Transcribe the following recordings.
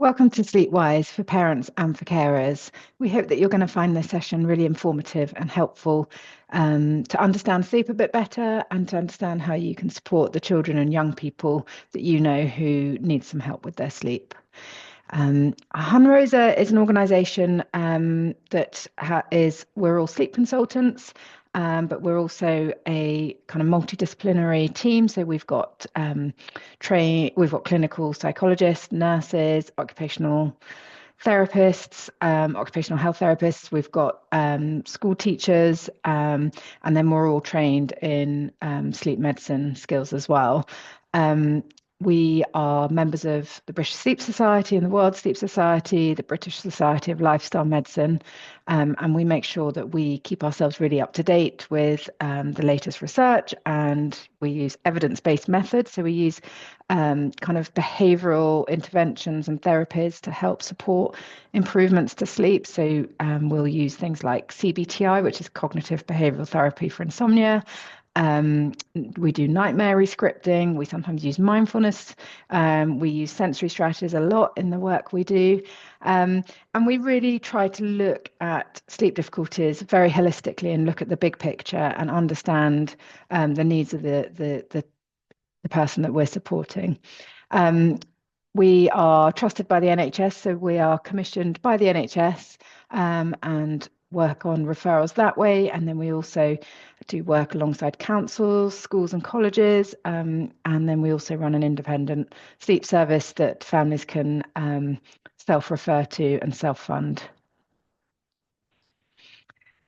Welcome to Sleepwise for parents and for carers. We hope that you're going to find this session really informative and helpful to understand sleep a bit better and to understand how you can support the children and young people that you know who need some help with their sleep. Hunrosa is an organisation we're all sleep consultants, but we're also a kind of multidisciplinary team. So we've got we've got clinical psychologists, nurses, occupational therapists, occupational health therapists. We've got school teachers, and then we're all trained in sleep medicine skills as well. We are members of the British Sleep Society and the World Sleep Society, the British Society of Lifestyle Medicine, and we make sure that we keep ourselves really up to date with the latest research, and we use evidence-based methods. So we use kind of behavioural interventions and therapies to help support improvements to sleep. So we'll use things like CBTI, which is cognitive behavioural therapy for insomnia. We do nightmare rescripting. We sometimes use mindfulness. We use sensory strategies a lot in the work we do. And we really try to look at sleep difficulties very holistically and look at the big picture and understand the needs of the person that we're supporting. We are trusted by the NHS, so we are commissioned by the NHS and work on referrals that way. And then we also do work alongside councils, schools and colleges. And then we also run an independent sleep service that families can self-refer to and self-fund.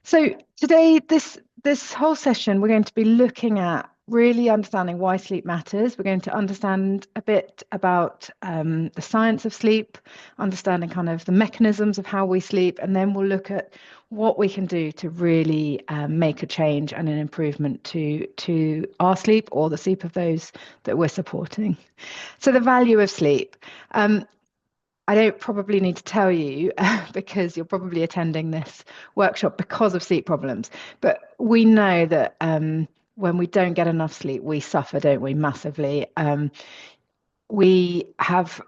So today, this whole session, we're going to be looking at really understanding why sleep matters. We're going to understand a bit about the science of sleep, understanding kind of the mechanisms of how we sleep, and then we'll look at what we can do to really make a change and an improvement to our sleep or the sleep of those that we're supporting. So the value of sleep. I don't probably need to tell you because you're probably attending this workshop because of sleep problems, but we know that when we don't get enough sleep, we suffer, don't we, massively. We have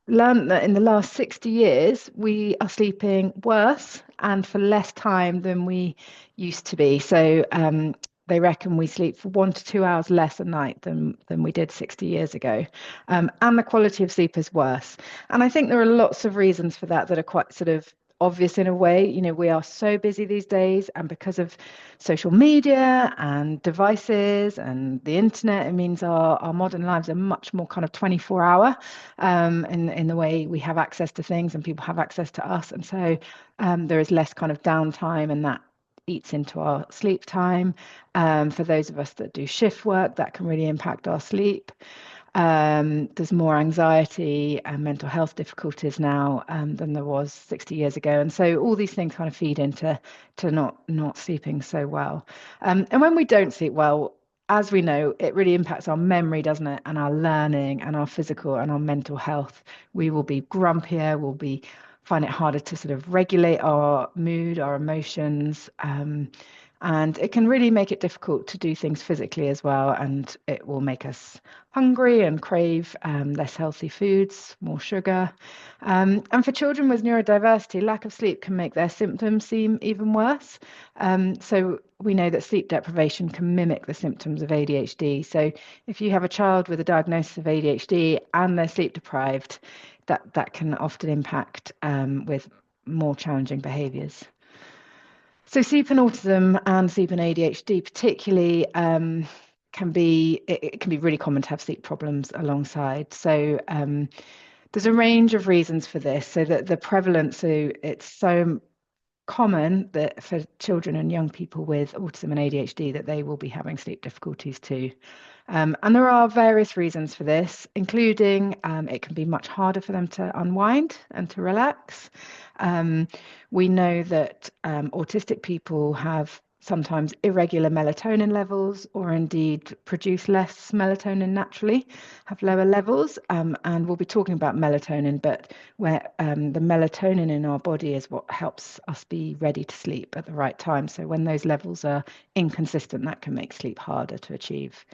learned that in the last 60 years, we are sleeping worse and for less time than we used to be. So they reckon we sleep for 1 to 2 hours less a night than we did 60 years ago. And the quality of sleep is worse. And I think there are lots of reasons for that are quite sort of obvious in a way. You know, we are so busy these days, and because of social media and devices and the internet, it means our modern lives are much more kind of 24-hour in the way we have access to things and people have access to us. And so there is less kind of downtime, and that eats into our sleep time. For those of us that do shift work, that can really impact our sleep. There's more anxiety and mental health difficulties now than there was 60 years ago. And so all these things kind of feed into not sleeping so well. And when we don't sleep well, as we know, it really impacts our memory, doesn't it? And our learning and our physical and our mental health. We will be grumpier, find it harder to sort of regulate our mood, our emotions. And it can really make it difficult to do things physically as well. And it will make us hungry and crave less healthy foods, more sugar. And for children with neurodiversity, lack of sleep can make their symptoms seem even worse. So we know that sleep deprivation can mimic the symptoms of ADHD. So if you have a child with a diagnosis of ADHD and they're sleep deprived, that can often impact with more challenging behaviours. So sleep and autism and sleep and ADHD particularly can be really common to have sleep problems alongside. So there's a range of reasons for this. So that the prevalence, so it's so common that for children and young people with autism and ADHD that they will be having sleep difficulties too. And there are various reasons for this, including it can be much harder for them to unwind and to relax. We know that autistic people have sometimes irregular melatonin levels, or indeed produce less melatonin naturally, have lower levels. And we'll be talking about melatonin, but where the melatonin in our body is what helps us be ready to sleep at the right time. So when those levels are inconsistent, that can make sleep harder to achieve.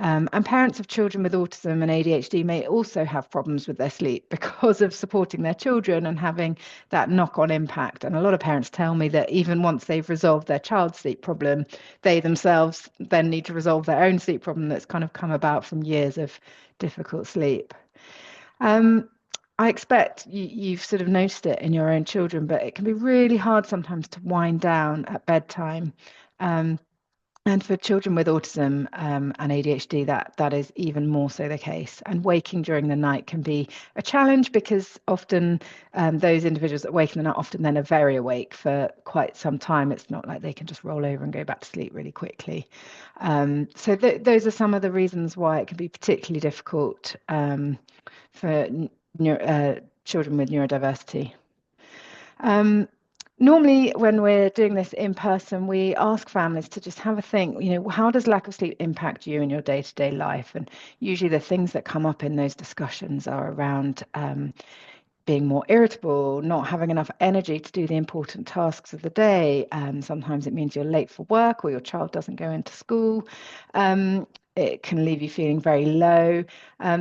And parents of children with autism and ADHD may also have problems with their sleep because of supporting their children and having that knock-on impact. And a lot of parents tell me that even once they've resolved their child's sleep problem, they themselves then need to resolve their own sleep problem that's kind of come about from years of difficult sleep. I expect you've sort of noticed it in your own children, but it can be really hard sometimes to wind down at bedtime. And for children with autism and ADHD, that is even more so the case. And waking during the night can be a challenge because often those individuals that wake in the night often then are very awake for quite some time. It's not like they can just roll over and go back to sleep really quickly. So those are some of the reasons why it can be particularly difficult for children with neurodiversity. Normally, when we're doing this in person, we ask families to just have a think, how does lack of sleep impact you in your day-to-day life? And usually the things that come up in those discussions are around being more irritable, not having enough energy to do the important tasks of the day. Sometimes it means you're late for work or your child doesn't go into school. It can leave you feeling very low.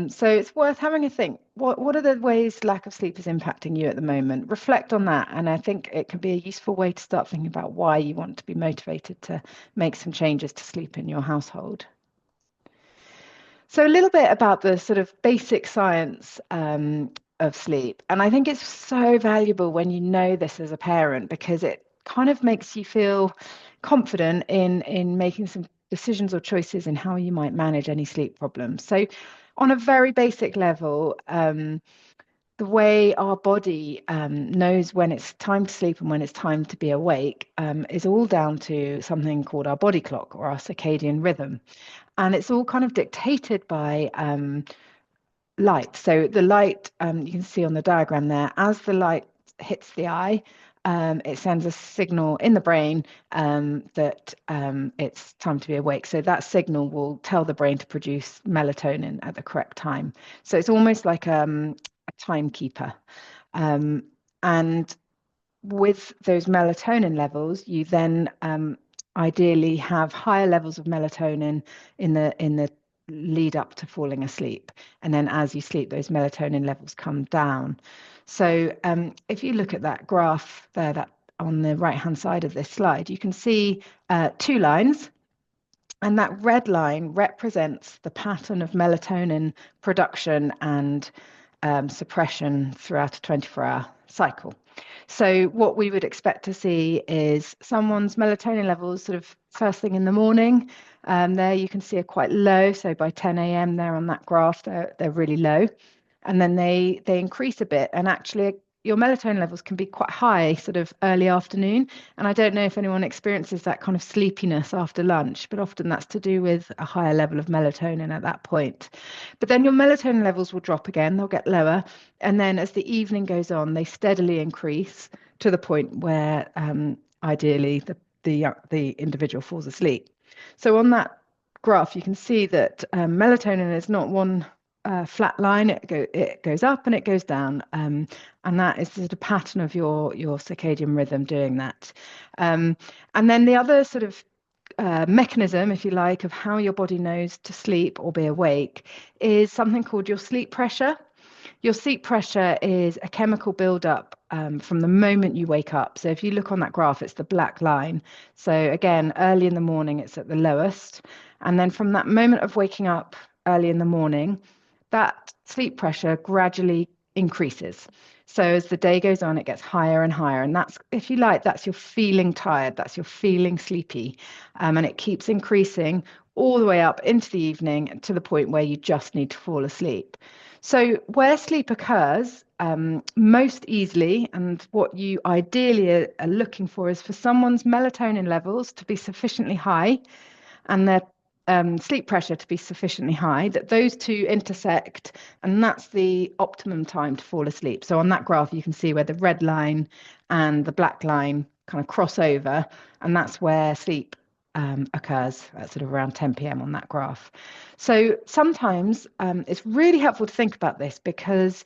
So it's worth having a think. What are the ways lack of sleep is impacting you at the moment? Reflect on that. And I think it can be a useful way to start thinking about why you want to be motivated to make some changes to sleep in your household. So a little bit about the sort of basic science of sleep. And I think it's so valuable when you know this as a parent, because it kind of makes you feel confident in making some decisions or choices in how you might manage any sleep problems. So on a very basic level, the way our body knows when it's time to sleep and when it's time to be awake is all down to something called our body clock or our circadian rhythm. And it's all kind of dictated by light. So the light, you can see on the diagram there, as the light hits the eye, it sends a signal in the brain that it's time to be awake. So that signal will tell the brain to produce melatonin at the correct time. So it's almost like a timekeeper. And with those melatonin levels, you then ideally have higher levels of melatonin in the lead up to falling asleep. And then as you sleep, those melatonin levels come down. So if you look at that graph there, that on the right-hand side of this slide, you can see two lines. And that red line represents the pattern of melatonin production and suppression throughout a 24-hour cycle. So what we would expect to see is someone's melatonin levels sort of first thing in the morning. There you can see are quite low. So by 10 a.m. there on that graph, they're really low. And then they increase a bit. And actually your melatonin levels can be quite high sort of early afternoon. And I don't know if anyone experiences that kind of sleepiness after lunch, but often that's to do with a higher level of melatonin at that point. But then your melatonin levels will drop again, they'll get lower. And then as the evening goes on, they steadily increase to the point where ideally the individual falls asleep. So on that graph, you can see that melatonin is not one flat line. It goes up and it goes down, and that is the pattern of your circadian rhythm doing that. And then the other sort of mechanism, if you like, of how your body knows to sleep or be awake is something called your sleep pressure. Your sleep pressure is a chemical buildup from the moment you wake up. So if you look on that graph, it's the black line. So again, early in the morning, it's at the lowest. And then from that moment of waking up early in the morning, that sleep pressure gradually increases. So as the day goes on, it gets higher and higher. And that's, if you like, that's your feeling tired, that's your feeling sleepy. And it keeps increasing all the way up into the evening to the point where you just need to fall asleep. So where sleep occurs most easily, and what you ideally are looking for, is for someone's melatonin levels to be sufficiently high and their sleep pressure to be sufficiently high, that those two intersect, and that's the optimum time to fall asleep. So on that graph, you can see where the red line and the black line kind of cross over, and that's where sleep occurs at sort of around 10 p.m. on that graph. So sometimes it's really helpful to think about this, because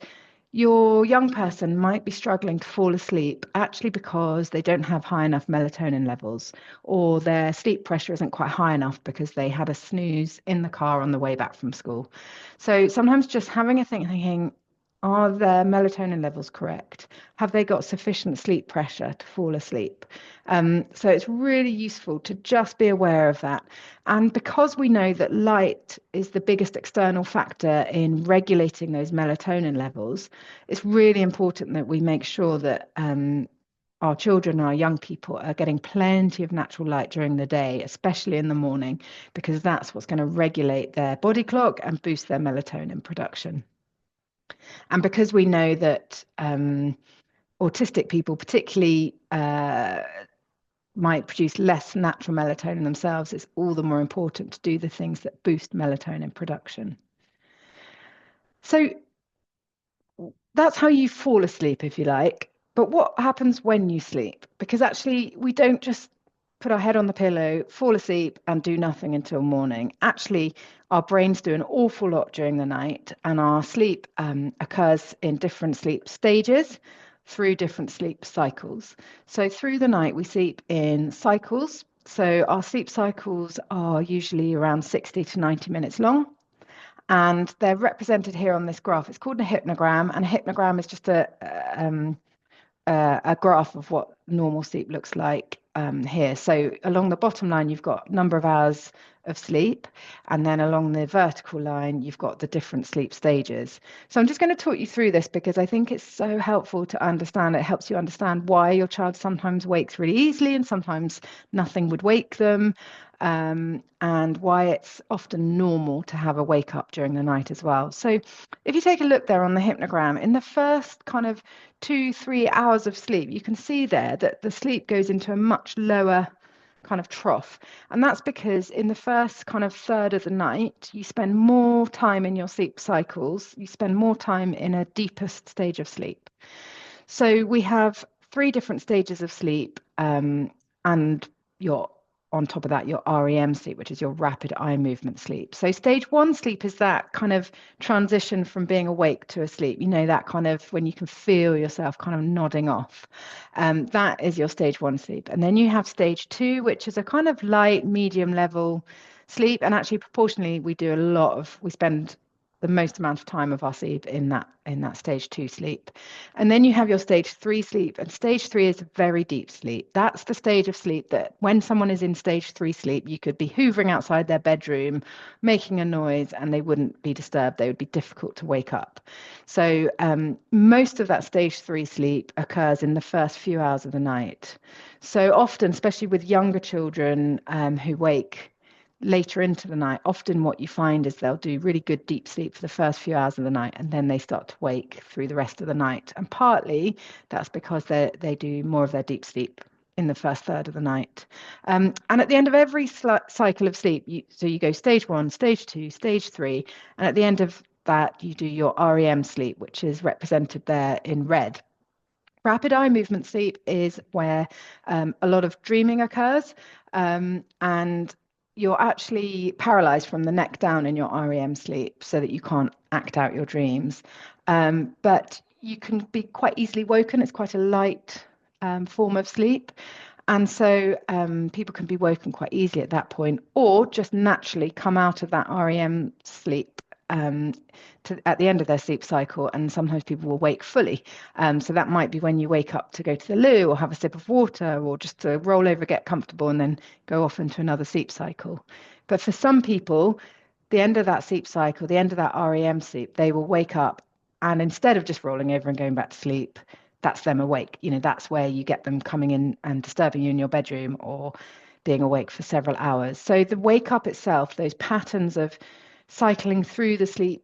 your young person might be struggling to fall asleep actually because they don't have high enough melatonin levels, or their sleep pressure isn't quite high enough because they had a snooze in the car on the way back from school. So sometimes just having a think, thinking, are their melatonin levels correct? Have they got sufficient sleep pressure to fall asleep? So it's really useful to just be aware of that. And because we know that light is the biggest external factor in regulating those melatonin levels, it's really important that we make sure that our children, our young people, are getting plenty of natural light during the day, especially in the morning, because that's what's going to regulate their body clock and boost their melatonin production. And because we know that autistic people particularly might produce less natural melatonin themselves, it's all the more important to do the things that boost melatonin production. So that's how you fall asleep, if you like. But what happens when you sleep? Because actually, we don't just put our head on the pillow, fall asleep, and do nothing until morning. Actually, our brains do an awful lot during the night, and our sleep occurs in different sleep stages through different sleep cycles. So through the night, we sleep in cycles. So our sleep cycles are usually around 60 to 90 minutes long. And they're represented here on this graph. It's called a hypnogram, and a hypnogram is just a graph of what normal sleep looks like here. So along the bottom line, you've got number of hours of sleep, and then along the vertical line, you've got the different sleep stages. So I'm just going to talk you through this because I think it's so helpful to understand. It helps you understand why your child sometimes wakes really easily and sometimes nothing would wake them. And why it's often normal to have a wake up during the night as well. So if you take a look there on the hypnogram, in the first kind of 2-3 hours of sleep, you can see there that the sleep goes into a much lower kind of trough. And that's because in the first kind of third of the night, you spend more time in your sleep cycles, you spend more time in a deepest stage of sleep. So we have 3 different stages of sleep, and your on top of that, your REM sleep, which is your rapid eye movement sleep. So stage 1 sleep is that kind of transition from being awake to asleep. You know, that kind of when you can feel yourself kind of nodding off. That is your stage 1 sleep. And then you have stage 2, which is a kind of light, medium level sleep. And actually, proportionally, we spend the most amount of time of our sleep in that stage 2 sleep. And then you have your stage 3 sleep, and stage 3 is very deep sleep. That's the stage of sleep that when someone is in stage 3 sleep, you could be hoovering outside their bedroom, making a noise, and they wouldn't be disturbed. They would be difficult to wake up. So most of that stage 3 sleep occurs in the first few hours of the night. So often, especially with younger children who wake later into the night, often what you find is they'll do really good deep sleep for the first few hours of the night, and then they start to wake through the rest of the night. And partly that's because they do more of their deep sleep in the first third of the night. And at the end of every cycle of sleep, you go stage 1, stage 2, stage 3, and at the end of that, you do your REM sleep, which is represented there in red. Rapid eye movement sleep is where a lot of dreaming occurs, and you're actually paralyzed from the neck down in your REM sleep so that you can't act out your dreams. But you can be quite easily woken. It's quite a light form of sleep. And so people can be woken quite easily at that point, or just naturally come out of that REM sleep at the end of their sleep cycle, and sometimes people will wake fully. So that might be when you wake up to go to the loo or have a sip of water or just to roll over, get comfortable, and then go off into another sleep cycle. But for some people, the end of that sleep cycle, the end of that REM sleep, they will wake up, and instead of just rolling over and going back to sleep, that's them awake. You know, that's where you get them coming in and disturbing you in your bedroom or being awake for several hours. So the wake up itself, those patterns of cycling through the sleep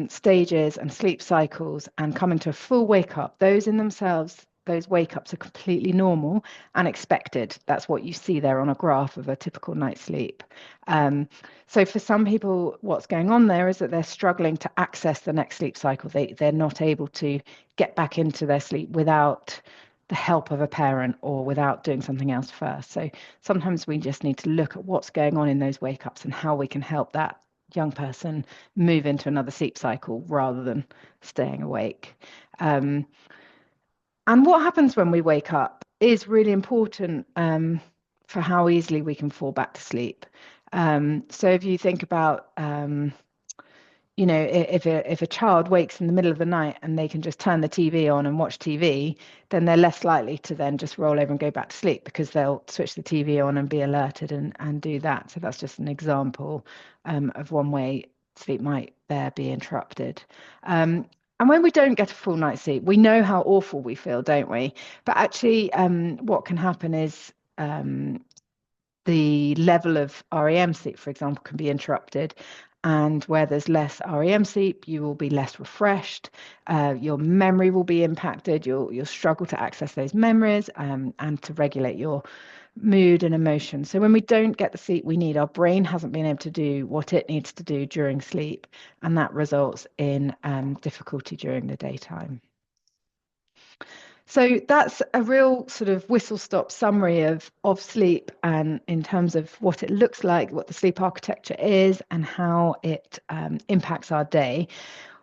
stages and sleep cycles and coming to a full wake up, those in themselves, those wake ups are completely normal and expected. That's what you see there on a graph of a typical night's sleep. So for some people, what's going on there is that they're struggling to access the next sleep cycle. They're not able to get back into their sleep without the help of a parent or without doing something else first. So sometimes we just need to look at what's going on in those wake ups and how we can help that young person move into another sleep cycle rather than staying awake. And what happens when we wake up is really important for how easily we can fall back to sleep. So if you think about if a child wakes in the middle of the night and they can just turn the TV on and watch TV, then they're less likely to then just roll over and go back to sleep, because they'll switch the TV on and be alerted and do that. So that's just an example of one way sleep might there be interrupted. And when we don't get a full night's sleep, we know how awful we feel, don't we? But actually, what can happen is the level of REM sleep, for example, can be interrupted. And where there's less REM sleep, you will be less refreshed. Your memory will be impacted. You'll struggle to access those memories and to regulate your mood and emotion. So when we don't get the sleep we need, our brain hasn't been able to do what it needs to do during sleep, and that results in difficulty during the daytime. So that's a real sort of whistle-stop summary of sleep, and in terms of what it looks like, what the sleep architecture is, and how it impacts our day.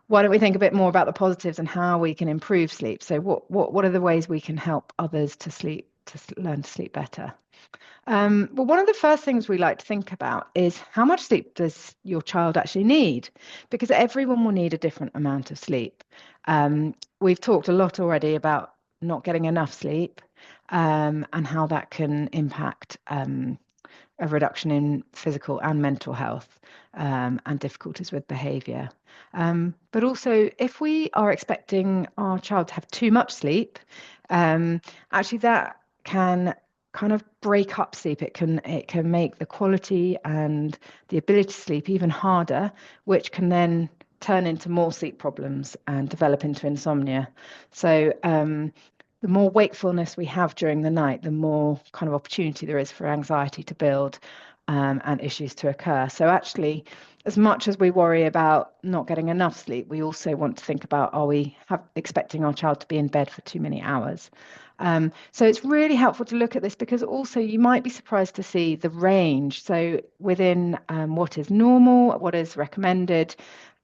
Why don't we think a bit more about the positives and how we can improve sleep? So what are the ways we can help others to learn to sleep better? Well, one of the first things we like to think about is how much sleep does your child actually need? Because everyone will need a different amount of sleep. We've talked a lot already about not getting enough sleep and how that can impact a reduction in physical and mental health and difficulties with behaviour. But also, if we are expecting our child to have too much sleep, actually that can kind of break up sleep. It can make the quality and the ability to sleep even harder, which can then turn into more sleep problems and develop into insomnia. So the more wakefulness we have during the night, the more kind of opportunity there is for anxiety to build and issues to occur. So actually, as much as we worry about not getting enough sleep, we also want to think about, are we expecting our child to be in bed for too many hours? So it's really helpful to look at this, because also you might be surprised to see the range. So within what is normal, what is recommended,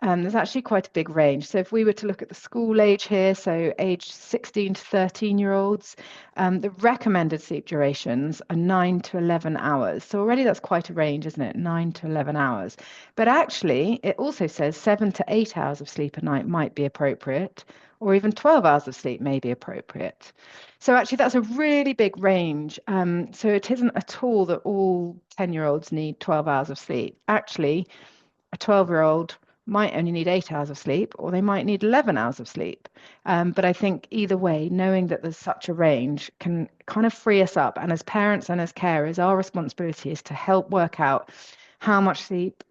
there's actually quite a big range. So if we were to look at the school age here, so age 16 to 13-year-olds, the recommended sleep durations are 9 to 11 hours. So already that's quite a range, isn't it? 9 to 11 hours. But actually, it also says 7 to 8 hours of sleep a night might be appropriate, or even 12 hours of sleep may be appropriate. So actually, that's a really big range. So it isn't at all that all 10-year-olds need 12 hours of sleep. Actually, a 12-year-old might only need 8 hours of sleep, or they might need 11 hours of sleep. But I think either way, knowing that there's such a range can kind of free us up. And as parents and as carers, our responsibility is to help work out how much sleep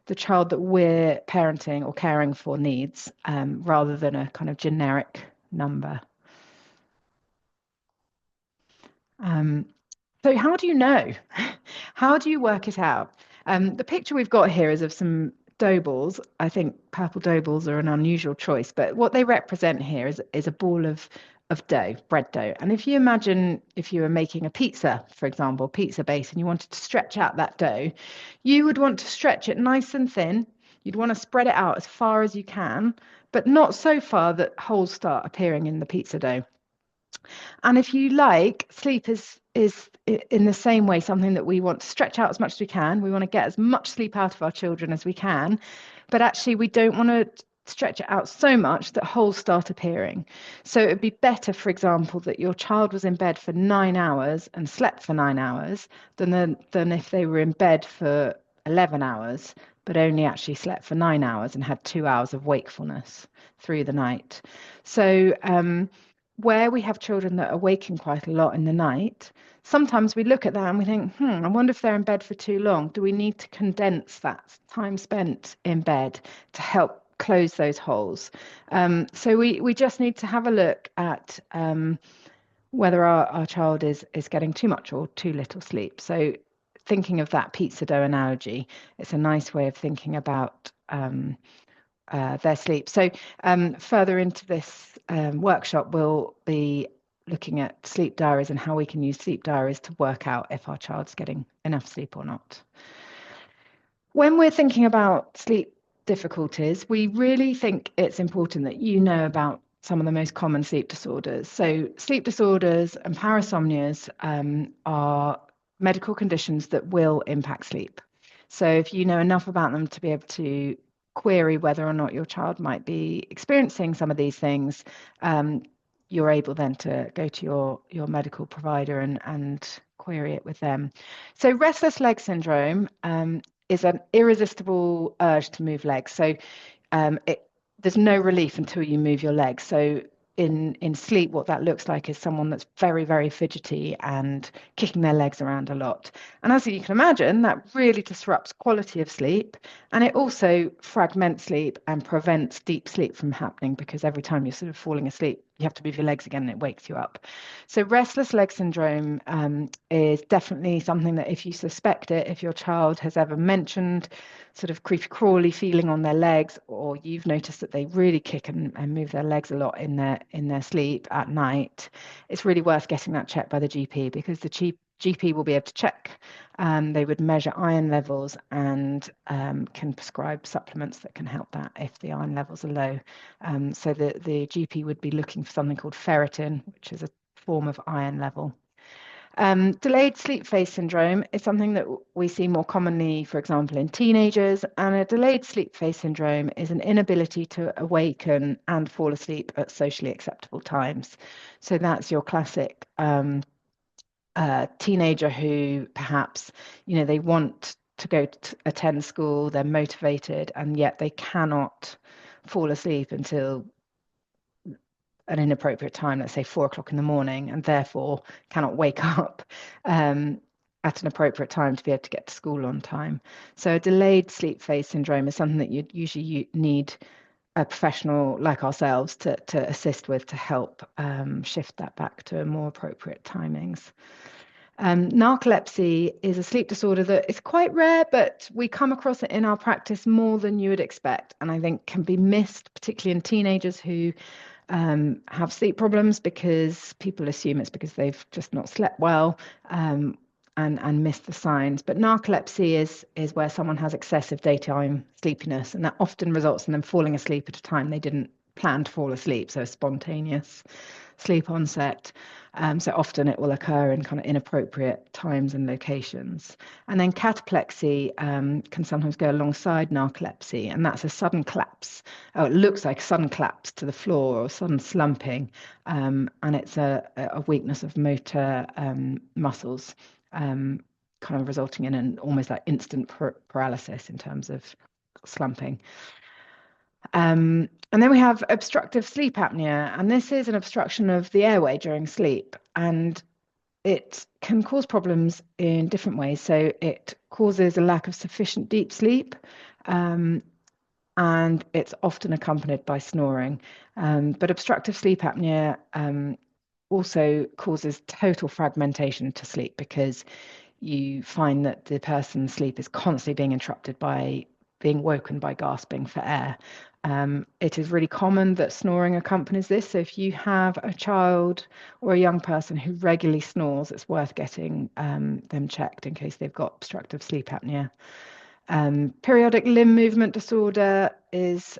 the child that we're parenting or caring for needs, rather than a kind of generic number. So how do you know? How do you work it out? The picture we've got here is of some dough balls. I think purple dough balls are an unusual choice, but what they represent here is a ball of dough, bread dough. And if you imagine if you were making a pizza, for example, pizza base, and you wanted to stretch out that dough, you would want to stretch it nice and thin. You'd want to spread it out as far as you can, but not so far that holes start appearing in the pizza dough. And if you like, sleep is in the same way something that we want to stretch out as much as we can. We want to get as much sleep out of our children as we can, but actually we don't want to stretch it out so much that holes start appearing. So it would be better, for example, that your child was in bed for 9 hours and slept for 9 hours than if they were in bed for 11 hours but only actually slept for 9 hours and had 2 hours of wakefulness through the night. So where we have children that are waking quite a lot in the night, sometimes we look at that and we think, I wonder if they're in bed for too long. Do we need to condense that time spent in bed to help close those holes? So we just need to have a look at whether our child is getting too much or too little sleep. So thinking of that pizza dough analogy, it's a nice way of thinking about their sleep. So further into this workshop, we'll be looking at sleep diaries and how we can use sleep diaries to work out if our child's getting enough sleep or not. When we're thinking about sleep difficulties, we really think it's important that you know about some of the most common sleep disorders. So, sleep disorders and parasomnias are medical conditions that will impact sleep. So, if you know enough about them to be able to query whether or not your child might be experiencing some of these things, um, you're able then to go to your medical provider and query it with them. So, restless leg syndrome is an irresistible urge to move legs. So there's no relief until you move your legs. So in sleep, what that looks like is someone that's very, very fidgety and kicking their legs around a lot. And as you can imagine, that really disrupts quality of sleep. And it also fragments sleep and prevents deep sleep from happening, because every time you're sort of falling asleep, you have to move your legs again and it wakes you up. So restless leg syndrome is definitely something that if you suspect it, if your child has ever mentioned sort of creepy crawly feeling on their legs, or you've noticed that they really kick and move their legs a lot in their sleep at night, it's really worth getting that checked by the GP, because the GP will be able to check. They would measure iron levels and can prescribe supplements that can help that if the iron levels are low. So the GP would be looking for something called ferritin, which is a form of iron level. Delayed sleep phase syndrome is something that we see more commonly, for example, in teenagers. And a delayed sleep phase syndrome is an inability to awaken and fall asleep at socially acceptable times. So that's your classic teenager who perhaps, they want to go to attend school, they're motivated, and yet they cannot fall asleep until an inappropriate time, let's say 4 o'clock in the morning, and therefore cannot wake up at an appropriate time to be able to get to school on time. So a delayed sleep phase syndrome is something that you need a professional like ourselves to assist with, to help shift that back to more appropriate timings. Narcolepsy is a sleep disorder that is quite rare, but we come across it in our practice more than you would expect, and I think can be missed, particularly in teenagers who have sleep problems, because people assume it's because they've just not slept well and missed the signs. But narcolepsy is where someone has excessive daytime sleepiness, and that often results in them falling asleep at a time they didn't plan to fall asleep, so a spontaneous sleep onset. So often it will occur in kind of inappropriate times and locations. And then cataplexy can sometimes go alongside narcolepsy, and that's a sudden collapse. Oh, it looks like a sudden collapse to the floor or sudden slumping, and it's a weakness of motor muscles, kind of resulting in an almost like instant paralysis in terms of slumping. And then we have obstructive sleep apnea, and this is an obstruction of the airway during sleep, and it can cause problems in different ways. So it causes a lack of sufficient deep sleep, and it's often accompanied by snoring. But obstructive sleep apnea also causes total fragmentation to sleep, because you find that the person's sleep is constantly being interrupted by being woken by gasping for air. It is really common that snoring accompanies this. So if you have a child or a young person who regularly snores, it's worth getting them checked in case they've got obstructive sleep apnea. Periodic limb movement disorder is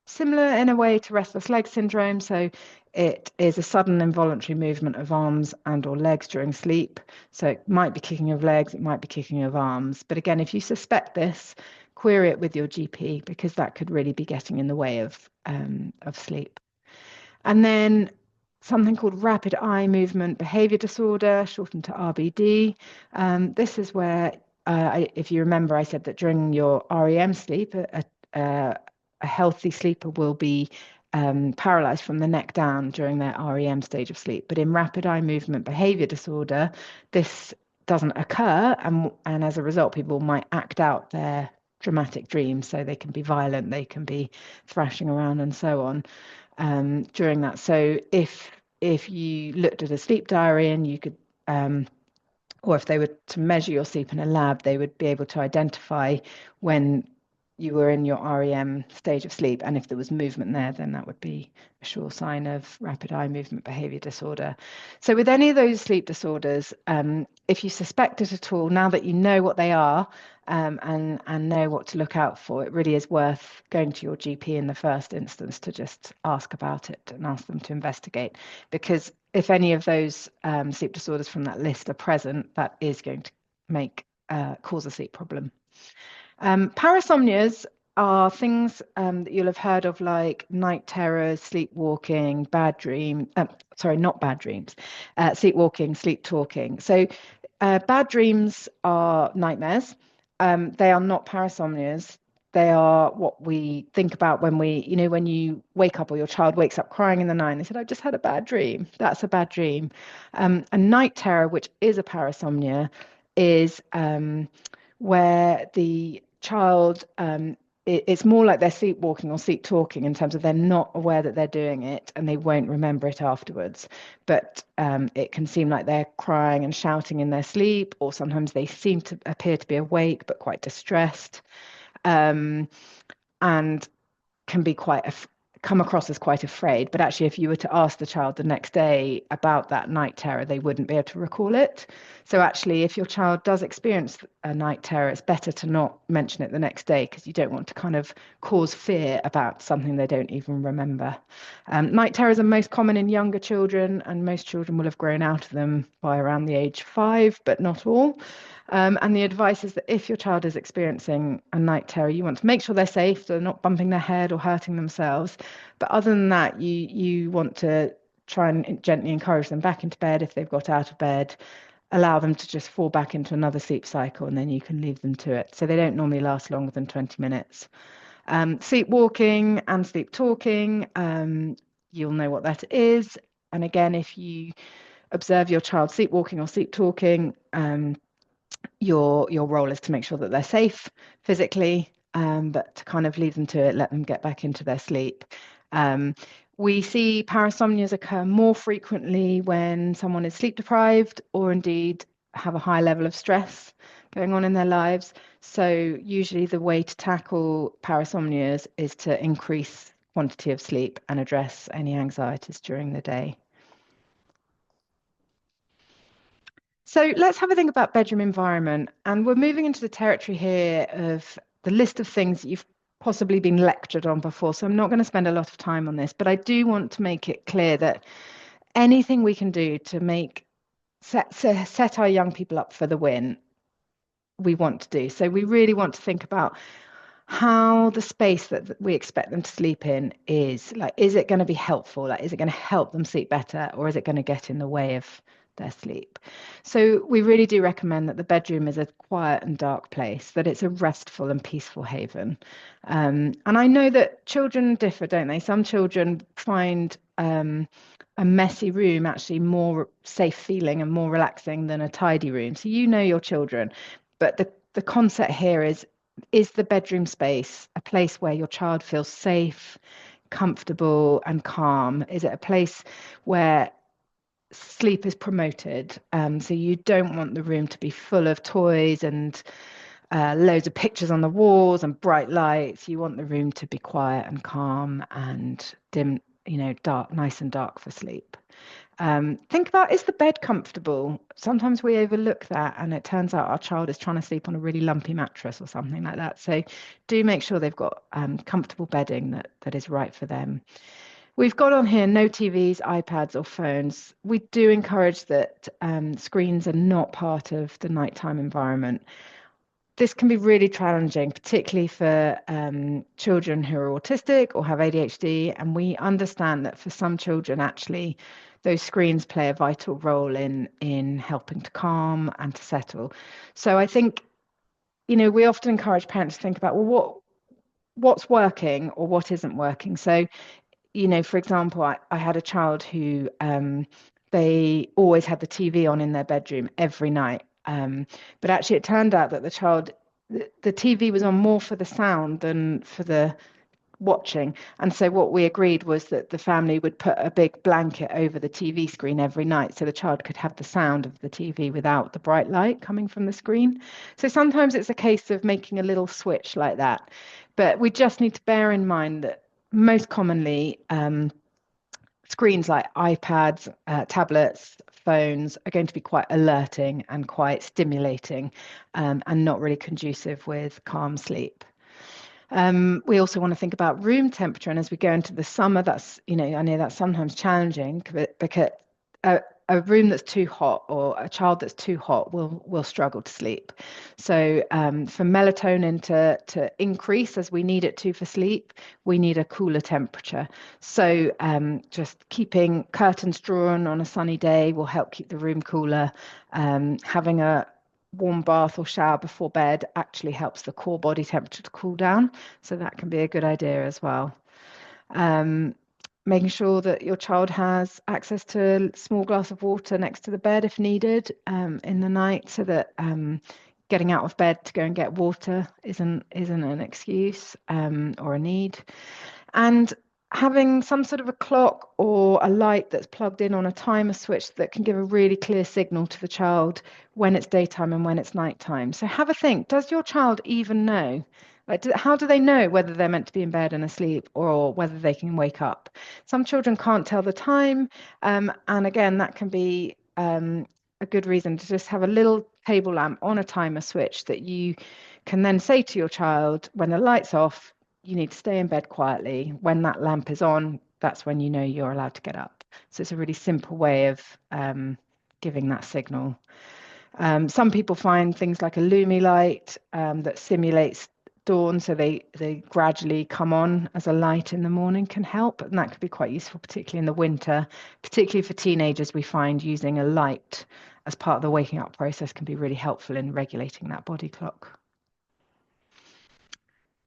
similar in a way to restless leg syndrome. So it is a sudden involuntary movement of arms and or legs during sleep. So it might be kicking of legs, it might be kicking of arms. But again, if you suspect this, query it with your GP, because that could really be getting in the way of sleep. And then something called rapid eye movement behavior disorder, shortened to RBD. This is where, if you remember, I said that during your REM sleep, a healthy sleeper will be paralyzed from the neck down during their REM stage of sleep. But in rapid eye movement behavior disorder, this doesn't occur, and as a result, people might act out their dramatic dreams. So they can be violent, they can be thrashing around, and so on during that. So if you looked at a sleep diary and you could, or if they were to measure your sleep in a lab, they would be able to identify when you were in your REM stage of sleep, and if there was movement there, then that would be a sure sign of rapid eye movement behavior disorder. So with any of those sleep disorders, if you suspect it at all, now that you know what they are, and know what to look out for, it really is worth going to your GP in the first instance to just ask about it and ask them to investigate. Because if any of those sleep disorders from that list are present, that is going to cause a sleep problem. Parasomnias are things that you'll have heard of, like night terrors, sleepwalking, not bad dreams, sleepwalking, sleep talking. So bad dreams are nightmares. They are not parasomnias. They are what we think about when when you wake up or your child wakes up crying in the night and they said, I've just had a bad dream. That's a bad dream. A night terror, which is a parasomnia, is where the child, it's more like they're sleepwalking or sleep talking in terms of they're not aware that they're doing it and they won't remember it afterwards. But it can seem like they're crying and shouting in their sleep, or sometimes they seem to appear to be awake but quite distressed, and can be come across as quite afraid. But actually, if you were to ask the child the next day about that night terror, they wouldn't be able to recall it. So actually, if your child does experience a night terror, it's better to not mention it the next day, because you don't want to kind of cause fear about something they don't even remember. Night terrors are most common in younger children, and most children will have grown out of them by around the age 5, but not all. And the advice is that if your child is experiencing a night terror, you want to make sure they're safe, so they're not bumping their head or hurting themselves. But other than that, you want to try and gently encourage them back into bed if they've got out of bed, allow them to just fall back into another sleep cycle, and then you can leave them to it. So they don't normally last longer than 20 minutes. Sleepwalking and sleep talking, you'll know what that is. And again, if you observe your child sleepwalking or sleep talking, your role is to make sure that they're safe physically, but to kind of leave them to it, let them get back into their sleep. We see parasomnias occur more frequently when someone is sleep deprived or indeed have a high level of stress going on in their lives. So usually the way to tackle parasomnias is to increase quantity of sleep and address any anxieties during the day. So let's have a think about bedroom environment. And we're moving into the territory here of the list of things that you've possibly been lectured on before. So I'm not going to spend a lot of time on this, but I do want to make it clear that anything we can do to set our young people up for the win, we want to do. So we really want to think about how the space that we expect them to sleep in is. Like, is it going to be helpful? Like, is it going to help them sleep better, or is it going to get in the way of their sleep? So we really do recommend that the bedroom is a quiet and dark place, that it's a restful and peaceful haven. And I know that children differ, don't they? Some children find a messy room actually more safe feeling and more relaxing than a tidy room. So you know your children, but the concept here is the bedroom space a place where your child feels safe, comfortable, and calm? Is it a place where sleep is promoted? So you don't want the room to be full of toys and loads of pictures on the walls and bright lights. You want the room to be quiet and calm and dim, dark, nice and dark for sleep. Think about, is the bed comfortable? Sometimes we overlook that, and it turns out our child is trying to sleep on a really lumpy mattress or something like that. So do make sure they've got comfortable bedding that is right for them. We've got on here no TVs, iPads, or phones. We do encourage that screens are not part of the nighttime environment. This can be really challenging, particularly for children who are autistic or have ADHD. And we understand that for some children, actually, those screens play a vital role in helping to calm and to settle. So I think, we often encourage parents to think about, well, what's working or what isn't working. So, for example, I had a child who they always had the TV on in their bedroom every night. But actually, it turned out that the TV was on more for the sound than for the watching. And so what we agreed was that the family would put a big blanket over the TV screen every night so the child could have the sound of the TV without the bright light coming from the screen. So sometimes it's a case of making a little switch like that. But we just need to bear in mind that most commonly, screens like iPads, tablets, phones are going to be quite alerting and quite stimulating, and not really conducive with calm sleep. We also want to think about room temperature, and as we go into the summer, that's, I know that's sometimes challenging because a room that's too hot or a child that's too hot will struggle to sleep. So for melatonin to increase as we need it to for sleep, we need a cooler temperature. So just keeping curtains drawn on a sunny day will help keep the room cooler. Having a warm bath or shower before bed actually helps the core body temperature to cool down. So that can be a good idea as well. Making sure that your child has access to a small glass of water next to the bed if needed in the night, so that getting out of bed to go and get water isn't an excuse or a need. And having some sort of a clock or a light that's plugged in on a timer switch that can give a really clear signal to the child when it's daytime and when it's nighttime. So have a think, does your child even know? Like, how do they know whether they're meant to be in bed and asleep or whether they can wake up? Some children can't tell the time. And again, that can be a good reason to just have a little table lamp on a timer switch that you can then say to your child, when the light's off, you need to stay in bed quietly. When that lamp is on, that's when you know you're allowed to get up. So it's a really simple way of giving that signal. Some people find things like a Lumi light that simulates dawn, so they gradually come on as a light in the morning can help, and that could be quite useful, particularly in the winter. Particularly for teenagers, we find using a light as part of the waking up process can be really helpful in regulating that body clock.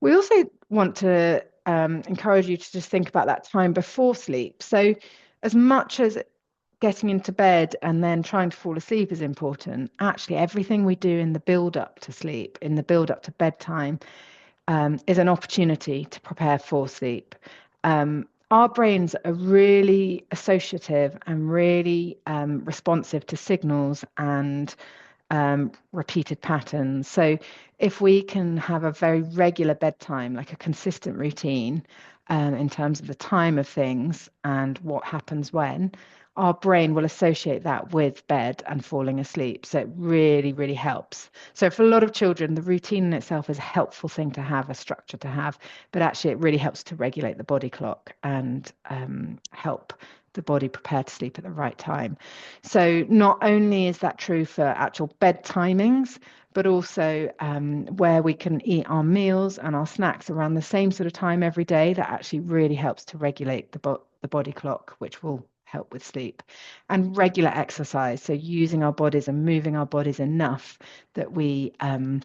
We also want to encourage you to just think about that time before sleep. So as much as getting into bed and then trying to fall asleep is important, actually everything we do in the build up to sleep, in the build up to bedtime, is an opportunity to prepare for sleep. Our brains are really associative and really responsive to signals and repeated patterns. So if we can have a very regular bedtime, like a consistent routine in terms of the time of things and what happens when, our brain will associate that with bed and falling asleep. So it really, really helps. So for a lot of children, the routine in itself is a helpful thing to have, a structure to have, but actually it really helps to regulate the body clock and help the body prepare to sleep at the right time. So not only is that true for actual bed timings, but also where we can eat our meals and our snacks around the same sort of time every day, that actually really helps to regulate the body clock, which will help with sleep. And regular exercise, so using our bodies and moving our bodies enough that we are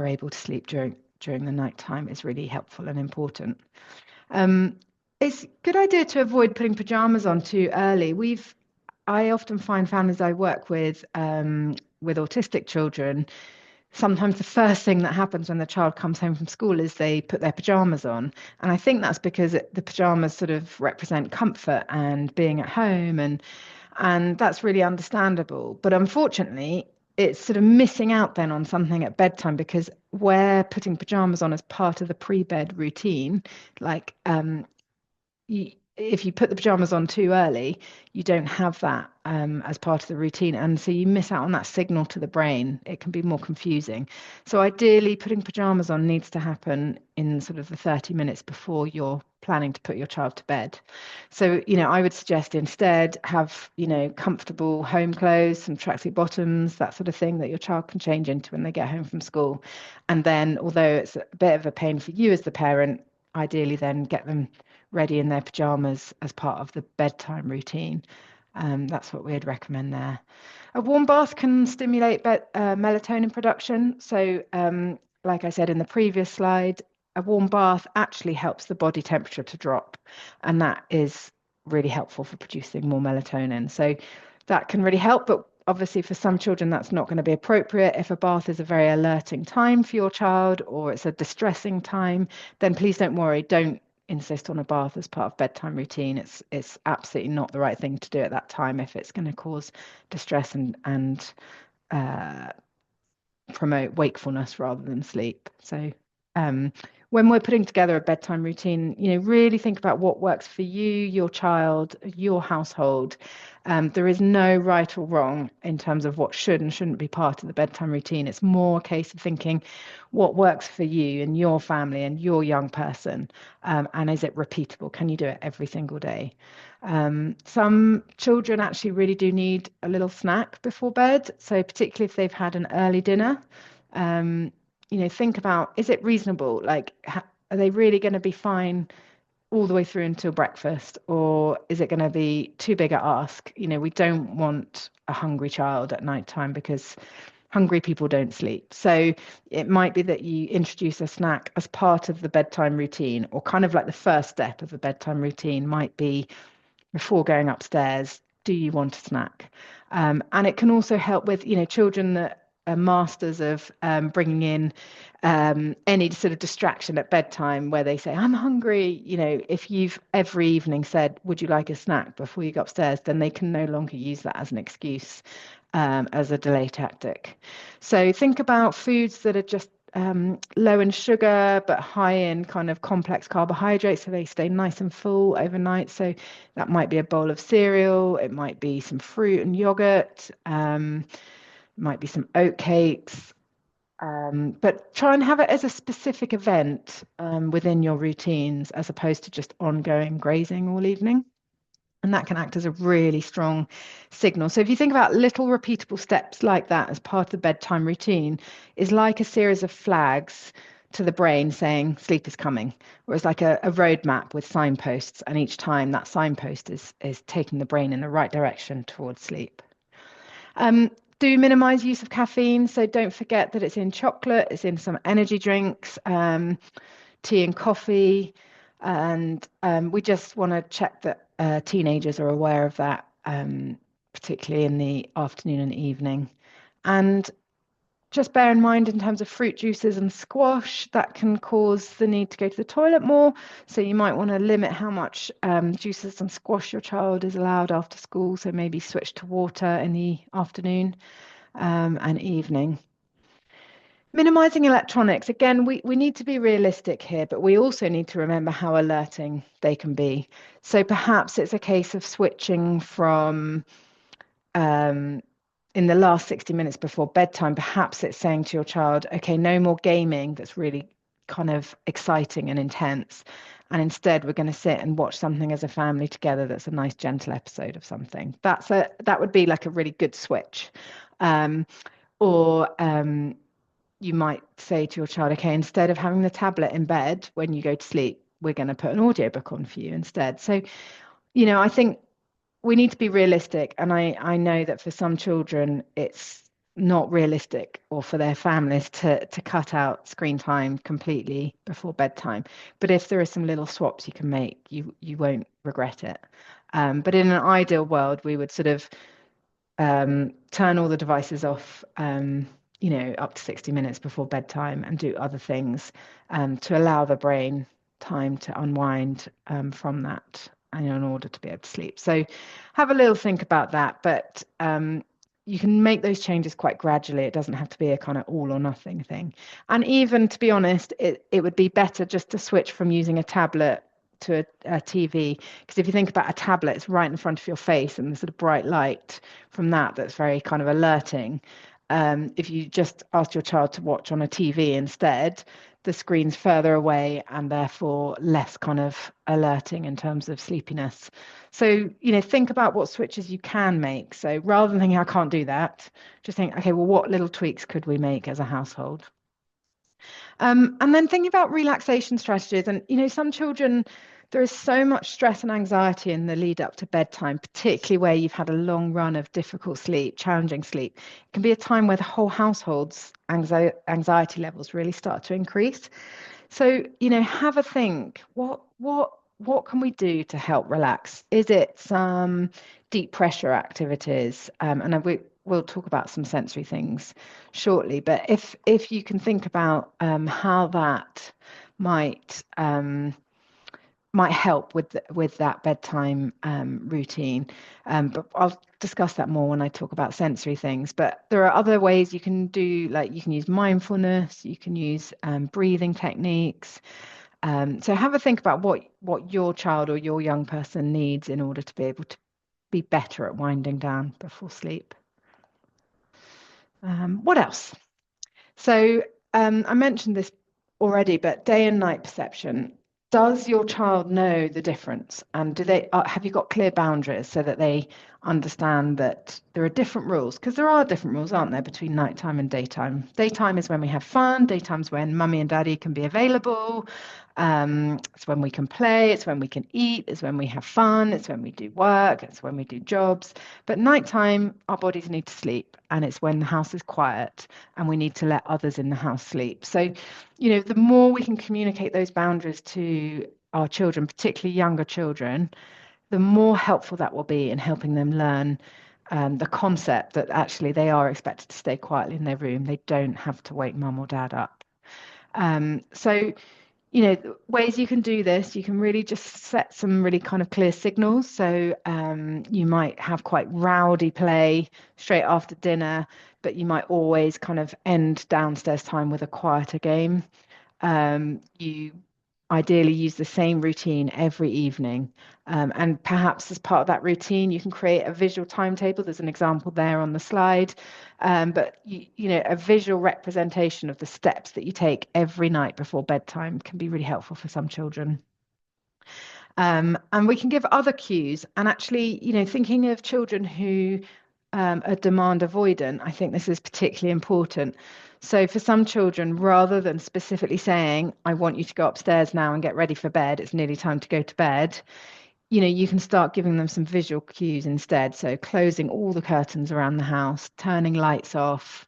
able to sleep during the night time is really helpful and important. It's a good idea to avoid putting pajamas on too early. I often find families I work with autistic children, sometimes the first thing that happens when the child comes home from school is they put their pajamas on. And I think that's because the pajamas sort of represent comfort and being at home, and that's really understandable. But unfortunately, it's sort of missing out then on something at bedtime, because we're putting pajamas on as part of the pre-bed routine. Like if you put the pajamas on too early, you don't have that as part of the routine, and so you miss out on that signal to the brain. It can be more confusing. So ideally, putting pajamas on needs to happen in sort of the 30 minutes before you're planning to put your child to bed. So, I would suggest instead have, comfortable home clothes, some tracksuit bottoms, that sort of thing that your child can change into when they get home from school. And then, although it's a bit of a pain for you as the parent, ideally then get them ready in their pajamas as part of the bedtime routine. That's what we'd recommend there. A warm bath can stimulate melatonin production. So like I said in the previous slide, a warm bath actually helps the body temperature to drop, and that is really helpful for producing more melatonin. So that can really help, but obviously for some children that's not going to be appropriate. If a bath is a very alerting time for your child or it's a distressing time, then please don't worry. Don't insist on a bath as part of bedtime routine. It's absolutely not the right thing to do at that time if it's going to cause distress and promote wakefulness rather than sleep. So when we're putting together a bedtime routine, really think about what works for you, your child, your household. There is no right or wrong in terms of what should and shouldn't be part of the bedtime routine. It's more a case of thinking what works for you and your family and your young person. And is it repeatable? Can you do it every single day? Some children actually really do need a little snack before bed. So particularly if they've had an early dinner, think about, is it reasonable? Like, are they really going to be fine all the way through until breakfast, or is it going to be too big a ask? We don't want a hungry child at night time, because hungry people don't sleep. So it might be that you introduce a snack as part of the bedtime routine, or kind of like the first step of the bedtime routine might be before going upstairs, do you want a snack? And it can also help with, children that are masters of bringing in any sort of distraction at bedtime where they say, I'm hungry. If you've every evening said, would you like a snack before you go upstairs, then they can no longer use that as an excuse, as a delay tactic. So think about foods that are just low in sugar but high in kind of complex carbohydrates, so they stay nice and full overnight. So that might be a bowl of cereal, it might be some fruit and yogurt, might be some oat cakes, but try and have it as a specific event within your routines, as opposed to just ongoing grazing all evening. And that can act as a really strong signal. So if you think about little repeatable steps like that as part of the bedtime routine, is like a series of flags to the brain saying sleep is coming, or it's like a roadmap with signposts, and each time that signpost is taking the brain in the right direction towards sleep. Do minimize use of caffeine. So don't forget that it's in chocolate, it's in some energy drinks, tea and coffee. And we just want to check that teenagers are aware of that, particularly in the afternoon and evening. And just bear in mind, in terms of fruit juices and squash, that can cause the need to go to the toilet more. So you might want to limit how much juices and squash your child is allowed after school. So maybe switch to water in the afternoon and evening. Minimizing electronics. Again, we need to be realistic here, but we also need to remember how alerting they can be. So perhaps it's a case of switching from, in the last 60 minutes before bedtime, perhaps it's saying to your child, okay, no more gaming that's really kind of exciting and intense. And instead, we're going to sit and watch something as a family together that's a nice, gentle episode of something. That would be like a really good switch. Or you might say to your child, okay, instead of having the tablet in bed when you go to sleep, we're going to put an audiobook on for you instead. So, I think we need to be realistic. And I know that for some children, it's not realistic, or for their families to cut out screen time completely before bedtime. But if there are some little swaps you can make, you won't regret it. But in an ideal world, we would sort of turn all the devices off, up to 60 minutes before bedtime, and do other things to allow the brain time to unwind from that, and in order to be able to sleep. So have a little think about that, but you can make those changes quite gradually. It doesn't have to be a kind of all or nothing thing. And even, to be honest, it would be better just to switch from using a tablet to a TV, because if you think about a tablet, it's right in front of your face, and the sort of bright light from that's very kind of alerting. If you just ask your child to watch on a TV instead, the screen's further away and therefore less kind of alerting in terms of sleepiness. So, think about what switches you can make. So rather than thinking, I can't do that, just think, okay, well, what little tweaks could we make as a household? And then thinking about relaxation strategies. And, some children, there is so much stress and anxiety in the lead up to bedtime, particularly where you've had a long run of difficult sleep, challenging sleep. It can be a time where the whole household's anxiety levels really start to increase. So, have a think. What can we do to help relax? Is it some deep pressure activities? And we'll talk about some sensory things shortly. But if you can think about how that might help with that bedtime routine. But I'll discuss that more when I talk about sensory things, but there are other ways you can do, like you can use mindfulness, you can use breathing techniques. So have a think about what your child or your young person needs in order to be able to be better at winding down before sleep. What else? So I mentioned this already, but day and night perception. Does your child know the difference? And have you got clear boundaries so that they understand that there are different rules? Because there are different rules, aren't there, between nighttime and daytime? Daytime is when we have fun. Daytime's when mummy and daddy can be available. It's when we can play. It's when we can eat. It's when we have fun. It's when we do work. It's when we do jobs. But nighttime, our bodies need to sleep, and it's when the house is quiet and we need to let others in the house sleep. So, the more we can communicate those boundaries to our children, particularly younger children, the more helpful that will be in helping them learn the concept that actually they are expected to stay quietly in their room. They don't have to wake mum or dad up. So, ways you can do this, you can really just set some really kind of clear signals. So you might have quite rowdy play straight after dinner, but you might always kind of end downstairs time with a quieter game. You ideally use the same routine every evening. And perhaps as part of that routine, you can create a visual timetable. There's an example there on the slide. But a visual representation of the steps that you take every night before bedtime can be really helpful for some children. And we can give other cues. And actually, thinking of children who are demand avoidant, I think this is particularly important. So for some children, rather than specifically saying, I want you to go upstairs now and get ready for bed, it's nearly time to go to bed, you can start giving them some visual cues instead. So closing all the curtains around the house, turning lights off,